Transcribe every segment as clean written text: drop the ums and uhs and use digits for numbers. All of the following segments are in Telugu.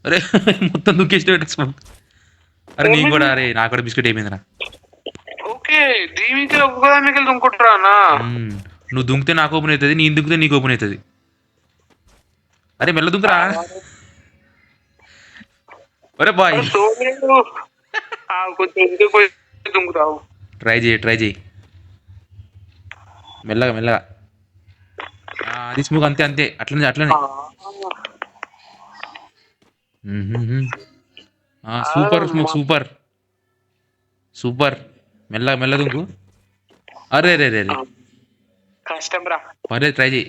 అరే మొత్తం దుంకేసిన స్మోక్. అరే నీకు కూడా, అరే నాకు కూడా బిస్కెట్ అయిపోయిందిరా. ఓకే దీనికి ఒక్కదానికి దుంకుంటారా అన్న? నువ్వు దుంకితే నాకు ఓపెన్ అవుతుంది, నేను దుంకితే నీకు ఓపెన్ అవుతుంది. అరే మెల్ల దుంకురా. అరే బాయ్ కొంచెం ఎందుకు పోయి దుంకుతావు. ట్రై చేయి ట్రై చేయి, మెల్లగా మెల్లగా. అది స్మోక్ అంతే అంతే, అట్లనే అట్లనే. Super smoke super super. మెల్ల మెల్ల దుంకు. అరే రే రే రే, కష్టం రా. పర్లేదు ట్రై చేయి.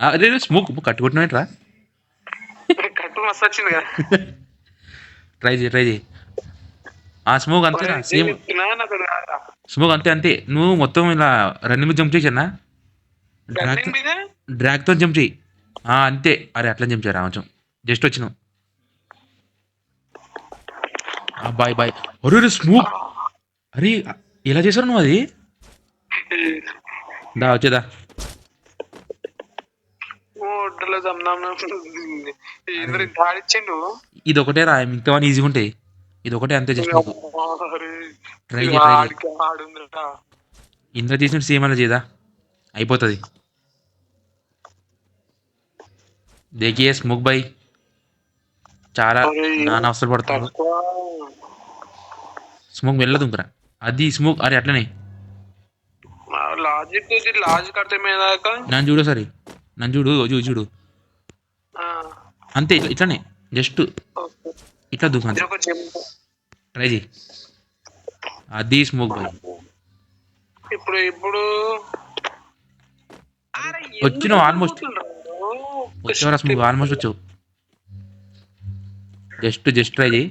అరే స్మోక్ కట్టుకుంటున్నాట్రా. కట్టు మస్తు వచ్చింది కదా. ట్రై చేయి ట్రై చేయి. ఆ స్మోక్ అంతేనా సేమ్ స్మోక్ అంతే అంతే. నువ్వు మొత్తం ఇలా రన్నింగ్ జంప్ చేసానా, డ్రాగ్తో జంప్ చేయి. అంతే. అరే అట్లా జంప్ చేయరా కొంచెం, జస్ట్ వచ్చినావు. Bye bye. అరే స్మోక్, అరే ఎలా చేశారు నువ్వు అది? దా వచ్చేదా. ఇది ఒకటే రా, మిగతా ఈజీగా ఉంటాయి. ఇది ఒకటే అంతే జస్ట్ నువ్వు ట్రై చేయి ట్రై చేయి. ఇంద్ర చేసిన సేమ్ అలా చేయదా, అయిపోతుంది. దేకియే స్మోక్ బాయ్, చాలా నాన్న అవసరం పడుతున్నాడు. స్మోక్ వెళ్ళదుంకరా, అది స్మోక్. అరే అట్లనే నన్ను చూడు సరే, నన్ను చూడు చూడు చూడు అంతే. ఇట్లనే జస్ట్ ఇట్లా దుంక అంతే. ట్రై చేయి, అది స్మోక్ బాయ్. ఇప్పుడు ఇప్పుడు వచ్చినావు, ఆల్మోస్ట్ వచ్చావురా స్మోక్, ఆల్మోస్ట్ వచ్చావు. జస్ట్ జస్ట్ ట్రై చేయి.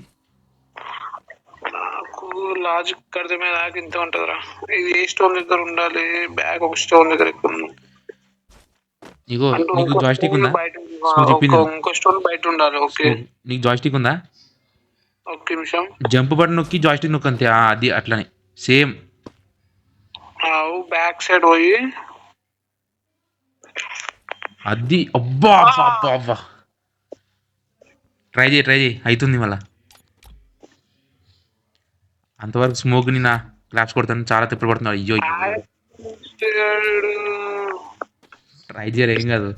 లాజిక్ అర్థమే నాకు ఇంత ఉంటదిరా. ఇది ఏ స్టోన్ దగ్గర ఉండాలి, బ్యాగ్ ఒక స్టోన్ దగ్గర ఎక్కువ ఉంది. ఇగో నీకు జాయిస్టిక్ ఉందా? ఇంకో స్టోన్ బయట ఉండాలి. ఓకే నీకు జాయిస్టిక్ ఉందా? ఒక్క నిమిషం. జంప్ బటన్ నొక్కి జాయిస్టిక్ నొక్కి అంతే. అది అట్లనే సేమ్. బ్యాక్ సైడ్ పోయి అది. అబ్బా అబ్బా అబ్బా, ట్రై చేయి ట్రై చేయి, అవుతుంది మళ్ళా. అంతవరకు స్మోక్ ని నా క్లాప్స్ కొడతాను, చాలా తిప్పలు పడుతున్నాడు. అయ్యో ట్రై చేయరు, ఏం కాదు.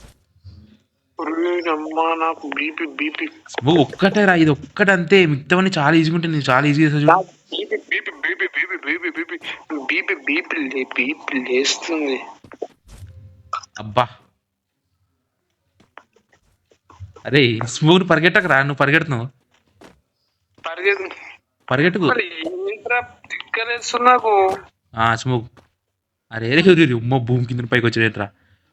స్మోక్ ఒక్కటే రా, ఇది ఒక్కటే అంతే. మిగతావన్నీ చాలా ఈజీగా ఉంటుంది, నేను చాలా ఈజీ చేస్తా చూడు. లేస్తుంది. అబ్బా అరే స్మోక్ పరిగెట్టకు రా, నువ్వు పరిగెడుతున్నావు. పరిగెట్టుకు నాకు స్మోక్. అరే ఉమ్మ భూమి కింద పైకి వచ్చేట్రా.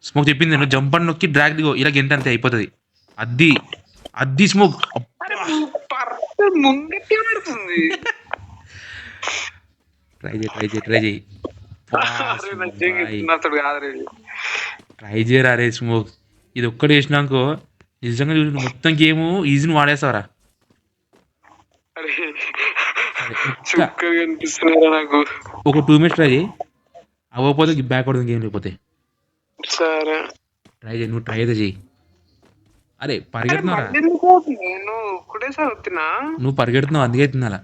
స్మోక్ చెప్పింది నేను, జంప్ అని నొక్కి డ్రాగ్ దిగో, ఇలా గంట అంతే అయిపోతుంది. అది అది స్మోక్. ట్రై చేయి ట్రై చేయి ట్రై చేయి, ట్రై చేయరా. అరే స్మోక్ ఇది ఒక్కటి వేసినాకో నిజంగా చూసి మొత్తం గేమ్ ఈజీని వాడేస్తావరా. ఒక 2 minutes ట్రై చేయి, అవ్వకపోతే బ్యాక్ పడుతుంది గేమ్. లేకపోతే సరే ట్రై చేయి, నువ్వు ట్రై అయితే చెయ్యి. అరే పరిగెడుతున్నారా నువ్వు, పరిగెడుతున్నావు అందుకే అవుతుంది అలా.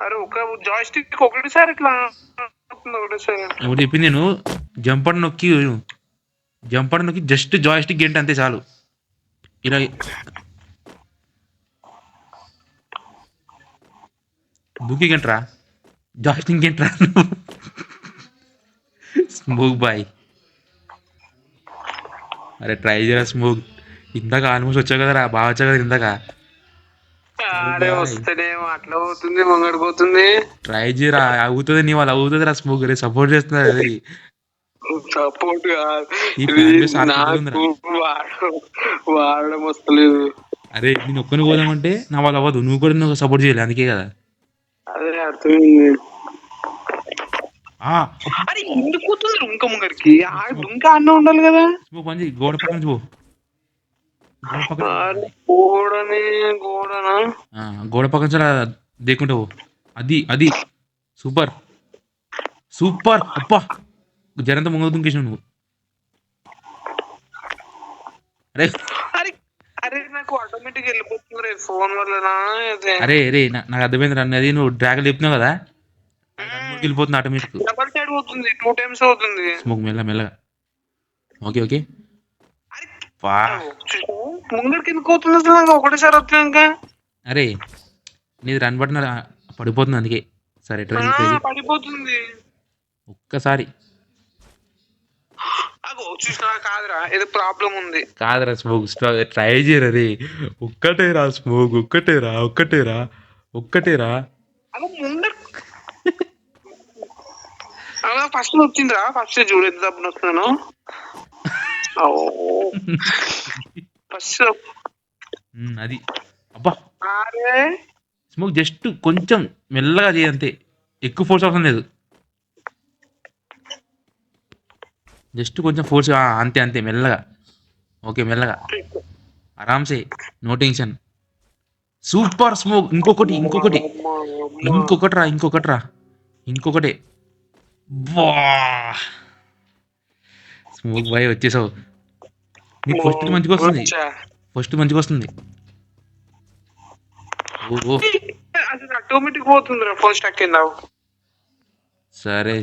అరే ఒక జాయిస్టిక్ ఒకటిసారి ఇట్లా ఒకటి చెప్పింది నేను, జంప్ అని నొక్కి జస్ట్ జాయిస్టిక్ గంట అంతే చాలు. ఇలా దుక్కి గంటరా, జాయిస్టిక్ గంటరా. స్మోక్ బాయ్, అరే ట్రై చేయరా స్మోక్. ఇందాక ఆల్మోస్ట్ వచ్చావు కదరా, బాగా వచ్చావు కదా ఇందాక. వస్తేనేమో అట్లా పోతుంది, ముంగడి పోతుంది. ట్రై చేయరా, అవుతుంది నీ వాళ్ళు అవుతుంది రా. స్మోక్ రే సపోర్ట్ చేస్తున్నారు. అది సపోర్ట్ వాడడం వస్తలేదు. అరే నేను ఒక్కని పోదామంటే నా వాళ్ళు అవ్వదు, నువ్వు కూడా నువ్వు సపోర్ట్ చేయాలి, అందుకే కదా. అదే అర్థమైంది. అరే ఎందుకు పోతుంది ఇంకా ముంగడికి? ఇంకా అన్న ఉండాలి కదా. పని గోడ పక్కన నుంచి గోడ పక్కన చాలా దేకుంటావు. అది అది సూపర్ సూపర్. అప్పా జరంతా ముంగ దుంకేసావు నువ్వు. అరే అరే నాకు ఆటోమేటిక్ వెళ్ళిపోతుంది రే ఫోన్ వల్లనా అదే అరే రే నాకు అర్థమైంది అన్నది నువ్వు డ్రాగన్ చెప్తున్నావు కదా అది రన్ మోడ్కి వెళ్ళిపోతుంది ఆటోమేటిక్. డబల్ సైడ్ అవుతుంది 2 టైమ్స్ అవుతుంది. స్మోక్ మెల్లగా. Okay okay. వా ముందరికి ఎందుకు అవుతుంది అసలు నాకు ఒకటేసారి వస్తుంది ఇంకా. అరే నీది రన్ బటన్ పడిపోతుంది అందుకే. సరే ట్రై పడిపోతుంది ఒక్కసారి. అగో చూసినా కాదురా ఏదో ప్రాబ్లం ఉంది. కాదురా స్మోక్ ట్రై చేయరా రే. ఒక్కటేరా స్మోక్ ఒక్కటేరా. అలా ముందర అలా ఫస్ట్ వచ్చిందిరా ఫస్ట్ చూడు ఎంత డబ్బులు వస్తున్నాను. ఫస్ట్ అది అబ్బా అరే స్మోక్ జస్ట్ కొంచెం మెల్లగా చేయంతే, ఎక్కువ ఫోర్స్ అవసరం లేదు. జస్ట్ కొంచెం ఫోర్స్ అంతే మెల్లగా. ఓకే మెల్లగా ఆరామ్సే నో టెన్షన్. Super smoke. ఇంకొకటే. బా స్మోక్ బాయ్ వచ్చేసావు. నీకు ఫస్ట్ మంచిగా వస్తుంది. ఓ అసలు ఆటోమేటిక్ పోతుందిరా ఫోన్ స్టక్ అయిందా. సరే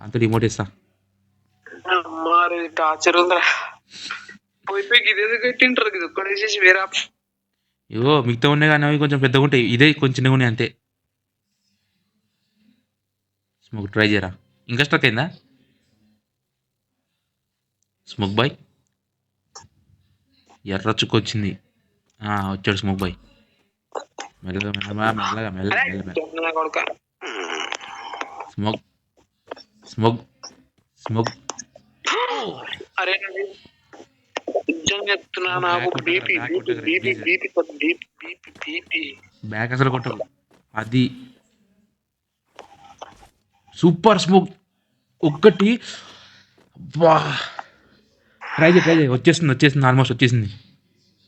అంత రిమోట్ ఇస్తా. మరి టార్చర్ ఉందిరా. పోయి ఇది కట్టింటారు ఇది ఒక్కడ వేసేసి వేరే ఆప్షన్. ఇగో మిగతా ఉన్నాయి కానీ అవి కొంచెం పెద్దగా ఉంటాయి, ఇదే కొంచెం చిన్నగా ఉన్నాయి అంతే. స్మోక్ ట్రై చేయరా. ఇంకా స్టక్ అయిందా స్మోక్ బాయ్? ఎర్ర చుక్క వచ్చింది. వచ్చాడు స్మోక్ బాయ్. మెల్లగా స్మోక్. అరే నిజం చెప్తున్నా నాకు బీపీ బ్యాక్ అసలు కొట్టదు. అది సూపర్ స్మోక్. ఒక్కటి వా ట్రై చేయి. వచ్చేస్తుంది ఆల్మోస్ట్ వచ్చేసింది.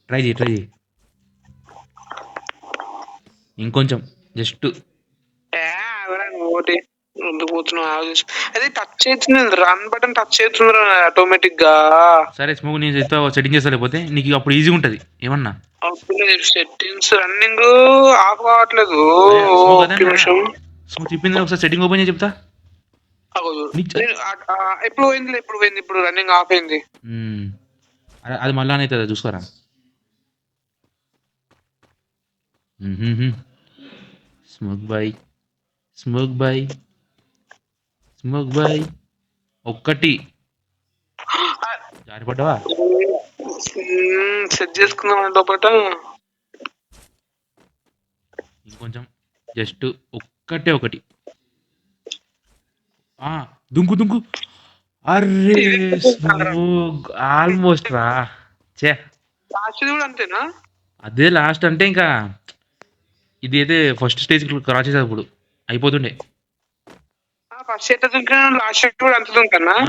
ట్రై చేయి ఇంకొంచెం జస్ట్. ఒకటి ముందుకు పోతున్నావు అదే టచ్ అవుతుంది రన్ బటన్ టచ్ అవుతుంది ఆటోమేటిక్ గా. సరే స్మోక్ నేను సెట్టింగ్ చేస్తా, లేకపోతే నీకు అప్పుడు ఈజీగా ఉంటుంది ఏమన్నా. సెట్టింగ్స్ రన్నింగ్ ఆఫ్ కావట్లేదు. స్మోక్ చెప్పింది ఒకసారి సెట్టింగ్ ఓపెన్ చేసి చెప్తా. ఎప్పుడు పోయింది ఇప్పుడు రన్నింగ్ ఆఫ్ అయింది. అది మళ్ళా అవుతుందా చూసుకోరా. స్మోక్ బాయ్ ఒక్కటి. జారిపడ్డావా? సెట్ చేసుకుందాం లోపల. ఇంకొంచెం జస్ట్ ఒకటి. దుంకు. అరే స్మోక్ ఆల్మోస్ట్ రా. అంతేనా? అదే లాస్ట్ అంటే ఇంకా ఇది అయితే ఫస్ట్ స్టేజ్ క్రాస్ చేసేటప్పుడు అయిపోతుండే.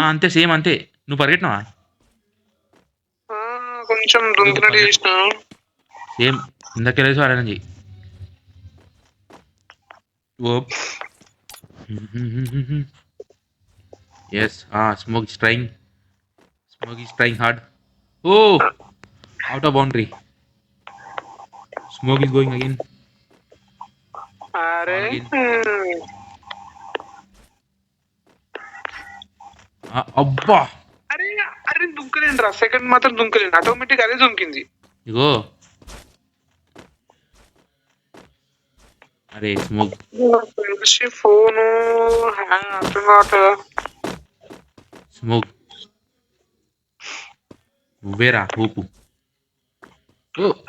అంతే సేమ్ అంతే. నువ్వు పరిగెట్టినావా? కొంచెం సేమ్ ఇందాకెళ్ళేసి ఆడని చెయ్యి. Yes smoke is trying hard. Out of boundary. Smoke is going again. అబ్బా అరే దుంకలేను రా. సెకండ్ మాత్రం దుంకలేను, ఆటోమేటిక్ అదే దుంకింది. ఇగో అరే స్మోక్ ఫోను స్మోక్ నువ్వేరా ఊపు.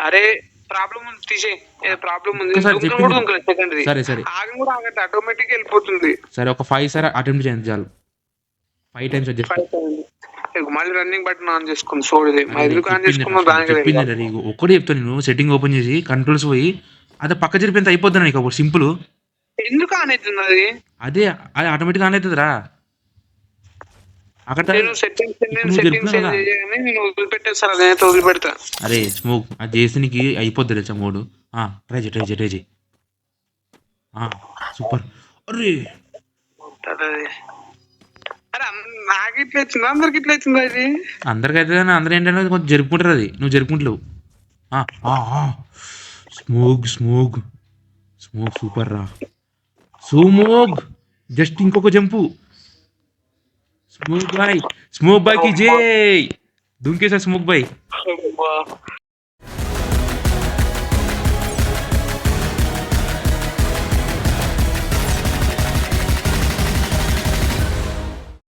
అరే ప్రాబ్లం ఉంది తీసే. ప్రాబ్లం ఉంది. సరే ఆగం కూడా ఆగట్టు, ఆటోమేటిక్ వెళ్ళిపోతుంది. సరే ఒక 5 సార్ అటెంప్ట్ చేయండి చాలు. 5 టైమ్స్ మళ్ళీ రన్నింగ్ బటన్ ఆన్ చేసుకుని చూడలేదు. ఒకటి చెప్తాను నేను. సెట్టింగ్ ఓపెన్ చేసి కంట్రోల్స్ పోయి అదే పక్క జరిపేంత అయిపోద్ది నీకు అప్పుడు సింపుల్. ఎందుకు ఆన్ అవుతుంది అది? అది ఆటోమేటిక్ ఆన్ అవుతుంది రా. అక్కడ అరే స్మోక్ అది చేసి నీకు అయిపోద్ది తెలుసా మూడు. ట్రై చేయి. సూపర్. అరే నాకు ఇట్లా వచ్చింది, అందరికి ఇట్లా వచ్చింది. అది అందరికైతే అందరూ ఏంటంటే కొంచెం జరుపుకుంటారు. అది నువ్వు జరుపుకుంటలేవు. స్మోక్ స్మోక్ స్మోక్ సూపర్ రా. స్మోక్ జస్ట్ ఇంకొక జంపు. స్మోక్ బాయ్ కి జై. దుంకేసా స్మోక్ బాయ్. అబ్బా.